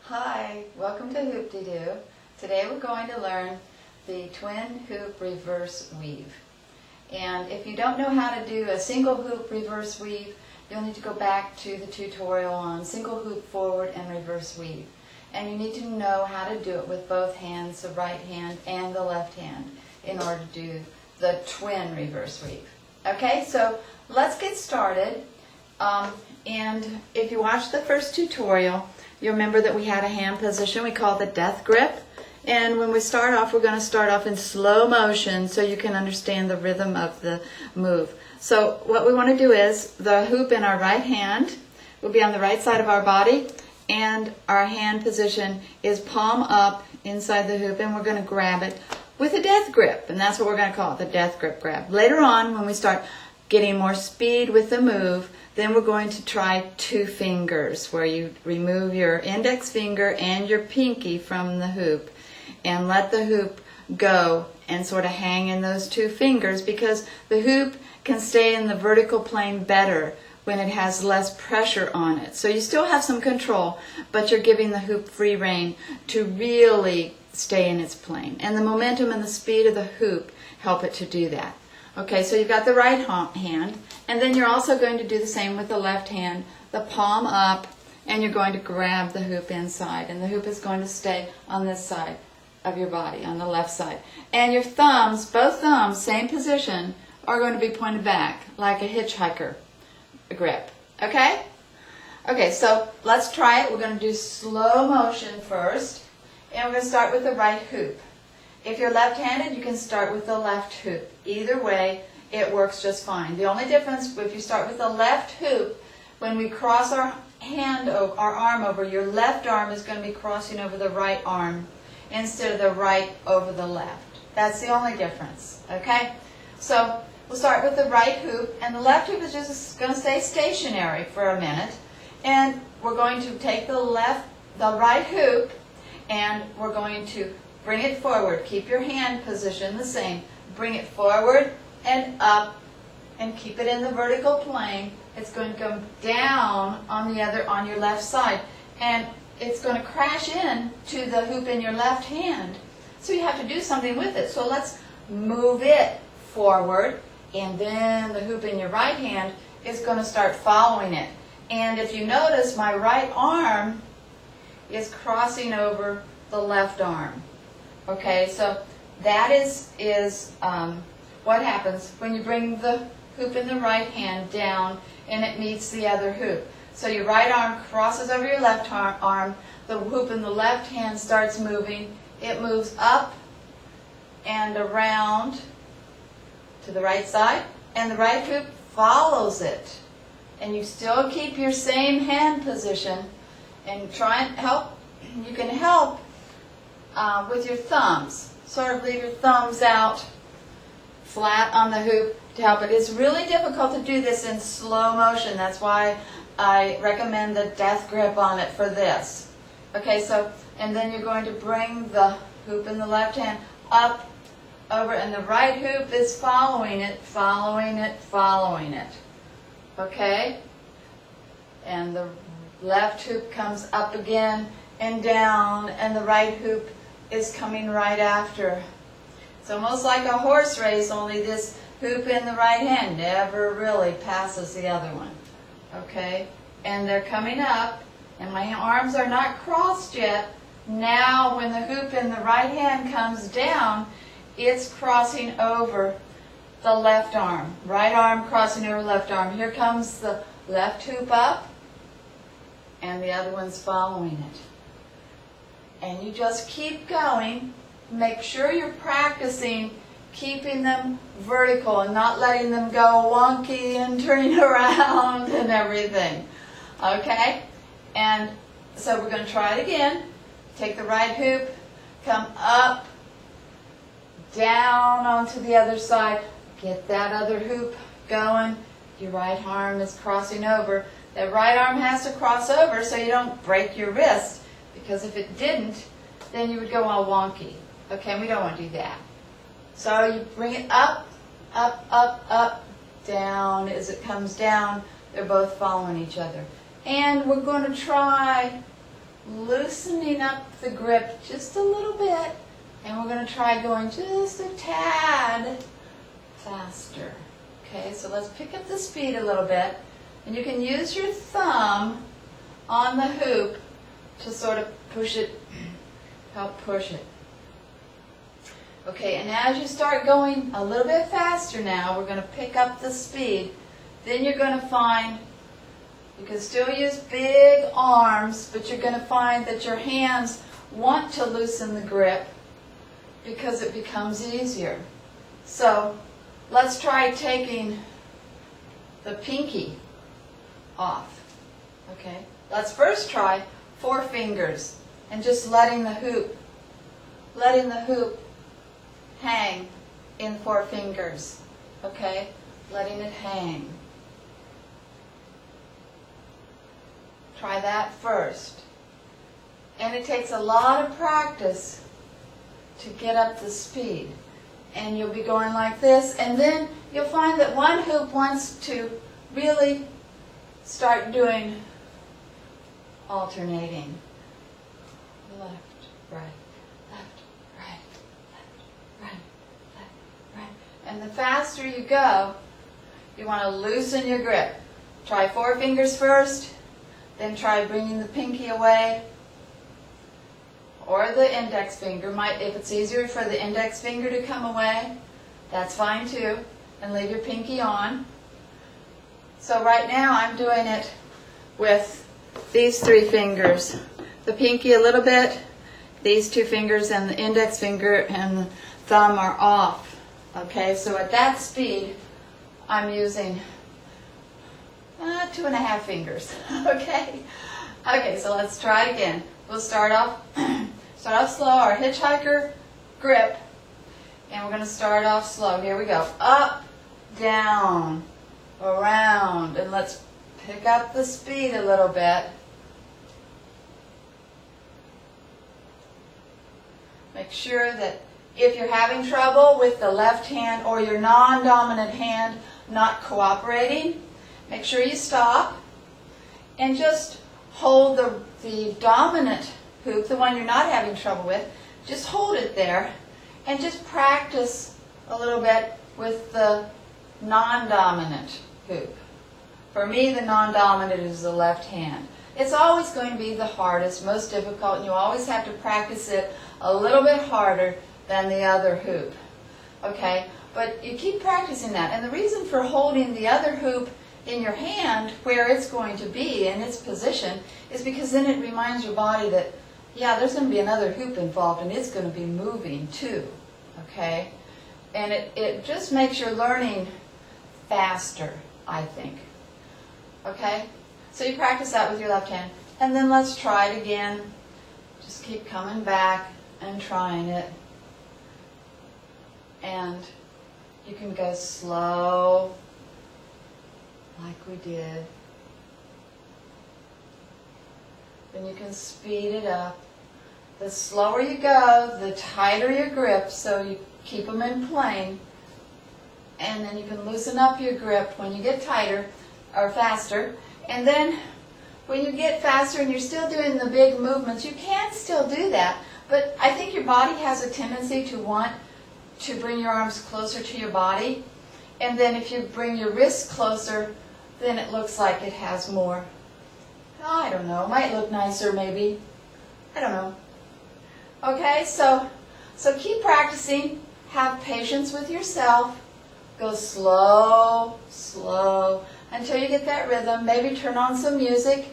Hi, welcome to Hoop-de-Doo. Today we're going to learn the twin hoop reverse weave. And if you don't know how to do a single hoop reverse weave, you'll need to go back to the tutorial on single hoop forward and reverse weave. And you need to know how to do it with both hands, the right hand and the left hand, in order to do the twin reverse weave. Okay, so let's get started. And if you watched the first tutorial, you remember that we had a hand position we call the death grip. And when we start off, we're going to start off in slow motion so you can understand the rhythm of the move. So what we want to do is the hoop in our right hand will be on the right side of our body, and our hand position is palm up inside the hoop, and we're going to grab it with a death grip. And that's what we're going to call it, the death grip grab. Later on, when we start getting more speed with the move, then we're going to try two fingers, where you remove your index finger and your pinky from the hoop and let the hoop go and sort of hang in those two fingers, because the hoop can stay in the vertical plane better when it has less pressure on it. So you still have some control, but you're giving the hoop free rein to really stay in its plane. And the momentum and the speed of the hoop help it to do that. Okay, so you've got the right hand, and then you're also going to do the same with the left hand, the palm up, and you're going to grab the hoop inside, and the hoop is going to stay on this side of your body, on the left side. And your thumbs, both thumbs, same position, are going to be pointed back like a hitchhiker grip. Okay? Okay, so let's try it. We're going to do slow motion first, and we're going to start with the right hoop. If you're left-handed, you can start with the left hoop. Either way, it works just fine. The only difference, if you start with the left hoop, when we cross our arm over, your left arm is going to be crossing over the right arm instead of the right over the left. That's the only difference. Okay? So we'll start with the right hoop, and the left hoop is just going to stay stationary for a minute. And we're going to take the right hoop, and we're going to bring it forward. Keep your hand position the same. Bring it forward and up, and keep it in the vertical plane. It's going to go down on your left side, and it's going to crash in to the hoop in your left hand. So you have to do something with it. So let's move it forward, and then the hoop in your right hand is going to start following it. And if you notice, my right arm is crossing over the left arm. Okay, so that is what happens when you bring the hoop in the right hand down and it meets the other hoop. So your right arm crosses over your left arm, the hoop in the left hand starts moving, it moves up and around to the right side, and the right hoop follows it. And you still keep your same hand position, and try and help. You can help with your thumbs. Sort of leave your thumbs out flat on the hoop to help it. It's really difficult to do this in slow motion. That's why I recommend the death grip on it for this. Okay, so, and then you're going to bring the hoop in the left hand up, over, and the right hoop is following it, following it, following it. Okay? And the left hoop comes up again and down, and the right hoop is coming right after. It's almost like a horse race, only this hoop in the right hand never really passes the other one. Okay? And they're coming up, and my arms are not crossed yet. Now when the hoop in the right hand comes down, it's crossing over the left arm. Right arm crossing over left arm. Here comes the left hoop up, and the other one's following it. And you just keep going. Make sure you're practicing keeping them vertical and not letting them go wonky and turning around and everything. Okay? And so we're going to try it again. Take the right hoop, come up, down onto the other side. Get that other hoop going. Your right arm is crossing over. The right arm has to cross over so you don't break your wrist, because if it didn't, then you would go all wonky. Okay, and we don't want to do that. So you bring it up, up, up, up, down. As it comes down, they're both following each other. And we're going to try loosening up the grip just a little bit, and we're going to try going just a tad faster. Okay, so let's pick up the speed a little bit, and you can use your thumb on the hoop to sort of push it, help push it. Okay, and as you start going a little bit faster now, we're going to pick up the speed. Then you're going to find, you can still use big arms, but you're going to find that your hands want to loosen the grip because it becomes easier. So let's try taking the pinky off. Okay, let's first try 4 fingers and just letting the hoop hang in 4 fingers. Okay, letting it hang. Try that first. And it takes a lot of practice to get up the speed. And you'll be going like this, and then you'll find that one hoop wants to really start doing alternating. Left, right, left, right, left, right, left, right. And the faster you go, you want to loosen your grip. Try 4 fingers first, then try bringing the pinky away, or the index finger. If it's easier for the index finger to come away, that's fine too, and leave your pinky on. So right now I'm doing it with these 3 fingers. The pinky a little bit, these 2 fingers, and the index finger and the thumb are off. Okay, so at that speed, I'm using 2.5 fingers. Okay? Okay, so let's try it again. We'll start off slow, our hitchhiker grip, and we're going to start off slow. Here we go. Up, down, around, and let's pick up the speed a little bit. Make sure that if you're having trouble with the left hand or your non-dominant hand not cooperating, make sure you stop and just hold the dominant hoop, the one you're not having trouble with, just hold it there and just practice a little bit with the non-dominant hoop. For me, the non-dominant is the left hand. It's always going to be the hardest, most difficult, and you always have to practice it a little bit harder than the other hoop. Okay? But you keep practicing that. And the reason for holding the other hoop in your hand where it's going to be in its position is because then it reminds your body that, yeah, there's going to be another hoop involved and it's going to be moving too. Okay? And it just makes your learning faster, I think. Okay? So you practice that with your left hand. And then let's try it again. Just keep coming back and trying it. And you can go slow, like we did. Then you can speed it up. The slower you go, the tighter your grip, so you keep them in plane. And then you can loosen up your grip when you get tighter or faster. And then when you get faster and you're still doing the big movements, you can still do that. But I think your body has a tendency to want to bring your arms closer to your body. And then if you bring your wrists closer, then it looks like it has more. I don't know. It might look nicer maybe. I don't know. Okay, so keep practicing. Have patience with yourself. Go slow, slow, until you get that rhythm. Maybe turn on some music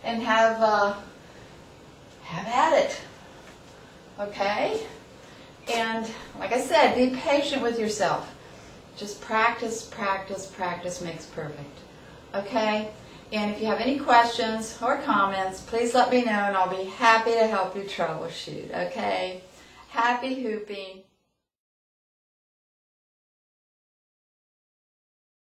and have at it. Okay? And like I said, be patient with yourself. Just practice, practice, practice makes perfect. Okay? And if you have any questions or comments, please let me know and I'll be happy to help you troubleshoot. Okay? Happy hooping.